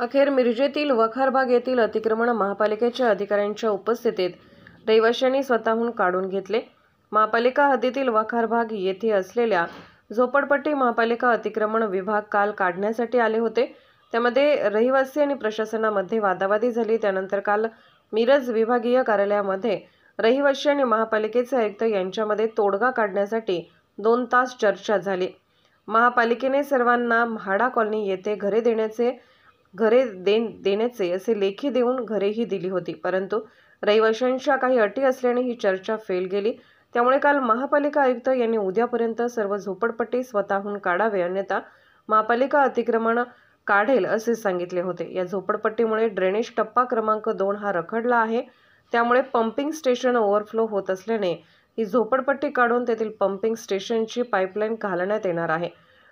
अखेर मिरजेतील वखारबाग येथील अतिक्रमण महापालिकेच्या अधिकाऱ्यांच्या उपस्थितीत रहिवाशांनी स्वतःहून काढून घेतले। महापालिका हद्दीतील वखारबाग येथे असलेल्या झोपडपट्टी महापालिका अतिक्रमण विभाग काल काढण्यासाठी आले होते। त्यामध्ये रहिवासी आणि प्रशासनामध्ये वादावादी झाली। त्यानंतर काल मिरज विभागीय कार्यालयामध्ये रहिवासी आणि महापालिकेचे आयुक्त यांच्यामध्ये तोडगा काढण्यासाठी 2 तास चर्चा झाली। महापालिकेने सर्वांना म्हाडा कॉलनी येथे घरे देण्याचे असे लेखी देऊन घरेही दिली होती, परंतु रहिवाशांच्या काही अटी असल्याने ही चर्चा फेल गेली। त्यामुळे काल महापालिका आयुक्त यांनी उद्यापर्यंत सर्व झोपडपट्टी स्वतःहून काढावे, अन्यथा महापालिका अतिक्रमण काढेल असे सांगितले होते। या झोपडपट्टीमुळे ड्रेनेज टप्पा क्रमांक 2 हा रखडला आहे। त्यामुळे पंपिंग स्टेशन ओव्हरफ्लो होत असल्याने ही झोपडपट्टी काढून तेथील पंपिंग स्टेशनची पाईपलाईन घालण्यात येणार आहे।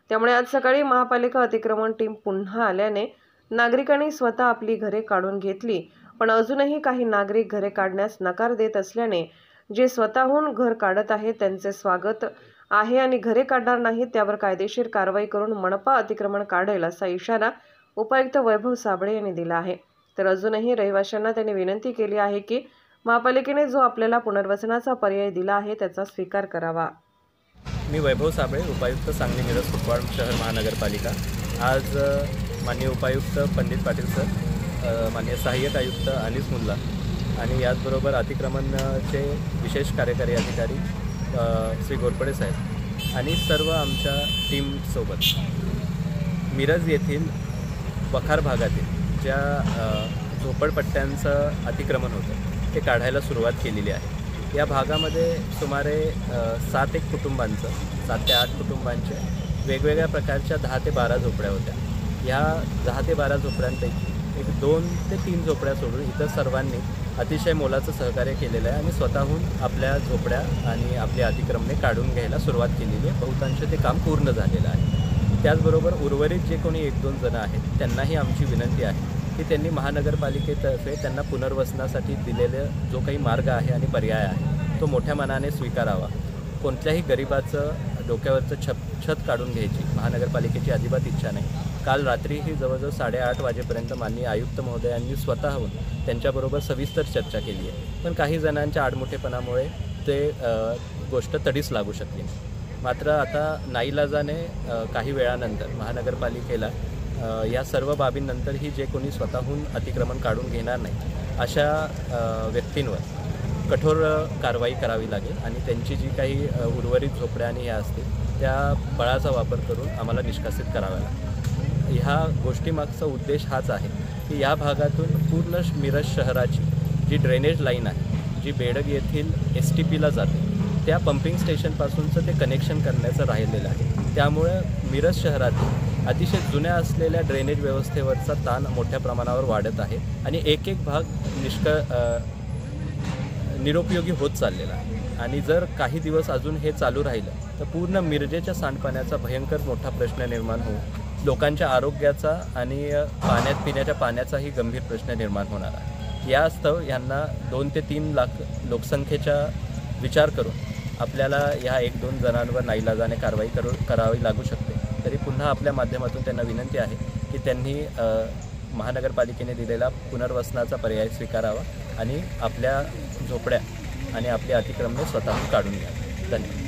त्यामुळे आज सकाळी महापालिका अतिक्रमण टीम पुन्हा आल्याने नागरिकांनी स्वतः आपली घरे काढून घेतली, पण अजूनही काही नागरिक घरे काढण्यास नकार देत असल्याने जे स्वतःहून घर काढत आहेत त्यांचे स्वागत आहे आणि घरे काढणार नाहीत त्यावर कायदेशीर कारवाई करून मनपा अतिक्रमण काढेल असा इशारा उपायुक्त वैभव साबळे यांनी दिला आहे। तर अजूनही रहिवाशांना त्यांनी विनंती केली आहे की महापालिकेने जो आपल्याला पुनर्वसनाचा पर्याय दिला आहे त्याचा स्वीकार करावा। मी वैभव साबळे, उपायुक्त सांगली मिरज कुपवाड शहर महानगरपालिका। आज माननीय उपायुक्त पंडित पाटील सर, माननीय सहाय्यक आयुक्त अनिस मुल्ला आणि याचबरोबर अतिक्रमणचे विशेष कार्यकारी अधिकारी श्री गोरपडे साहेब आणि सर्व आमच्या टीमसोबत मिरज येथील वखार भागातील ज्या झोपडपट्ट्यांचं अतिक्रमण होतं ते काढायला सुरुवात केलेली आहे। या भागामध्ये सुमारे 7 कुटुंबांचं 7 ते 8 कुटुंबांचे वेगवेगळ्या प्रकारच्या 10 ते 12 झोपड्या होत्या। या 10 ते 12 झोपड्यांपैकी 2 ते 3 झोपड्या सोडून इतर सर्वांनी अतिशय मोलाचं सहकार्य केलेलं आहे आणि स्वतःहून आपल्या झोपड्या आणि आपली अतिक्रमणे काढून घ्यायला सुरुवात केलेली आहे। बहुतांश ते काम पूर्ण झालेलं आहे। त्याचबरोबर उर्वरित जे कोणी 1-2 जण आहेत त्यांनाही आमची विनंती आहे की त्यांनी महानगरपालिकेतर्फे त्यांना पुनर्वसनासाठी दिलेले जो काही मार्ग आहे आणि पर्याय आहे तो मोठ्या मनाने स्वीकारावा। कोणत्याही गरिबाचं डोक्यावरचं छत काढून घ्यायची महानगरपालिकेची अजिबात इच्छा नाही। काल रात्रीही जवळजवळ 8:30 वाजेपर्यंत माननीय आयुक्त महोदयांनी स्वतःहून त्यांच्याबरोबर सविस्तर चर्चा केली आहे, पण काही जणांच्या आडमुठेपणामुळे ते गोष्ट तडीस लागू शकली। मात्र आता नाईलाजाने काही वेळानंतर महानगरपालिकेला या सर्व बाबींनंतरही जे कोणी स्वतःहून अतिक्रमण काढून घेणार नाही अशा व्यक्तींवर कठोर कारवाई करावी लागेल आणि त्यांची जी काही उर्वरित झोपड्या आणि ह्या असतील त्या बळाचा वापर करून आम्हाला निष्कासित कराव्या लागेल। ह्या गोष्टीमागचा उद्देश हाच आहे की या भागातून पूर्ण मिरज शहराची जी ड्रेनेज लाईन आहे जी बेडग येथील STPला जाते त्या पंपिंग स्टेशनपासूनचं ते कनेक्शन करण्याचं राहिलेलं आहे। त्यामुळे मिरज शहरातील अतिशय जुन्या असलेल्या ड्रेनेज व्यवस्थेवरचा ताण मोठ्या प्रमाणावर वाढत आहे आणि एक भाग निरुपयोगी होत चाललेला आहे आणि जर काही दिवस अजून हे चालू राहिलं तर पूर्ण मिरजेच्या सांडपाण्याचा भयंकर मोठा प्रश्न निर्माण होऊ, लोकांच्या आरोग्याचा आणि पिण्याच्या पाण्याचाही गंभीर प्रश्न निर्माण होणार आहे। यास्तव यांना 2 ते 3 लाख लोकसंख्येचा विचार करून आपल्याला ह्या 1-2 जणांवर नाईलाजाने कारवाई करावी लागू शकते। तरी पुन्हा आपल्या माध्यमातून त्यांना विनंती आहे की त्यांनी महानगरपालिकेने दिलेला पुनर्वसनाचा पर्याय स्वीकारावा आणि आपल्या झोपड्या आणि आपली अतिक्रमणे स्वतःहून काढून घ्यावी। धन्यवाद।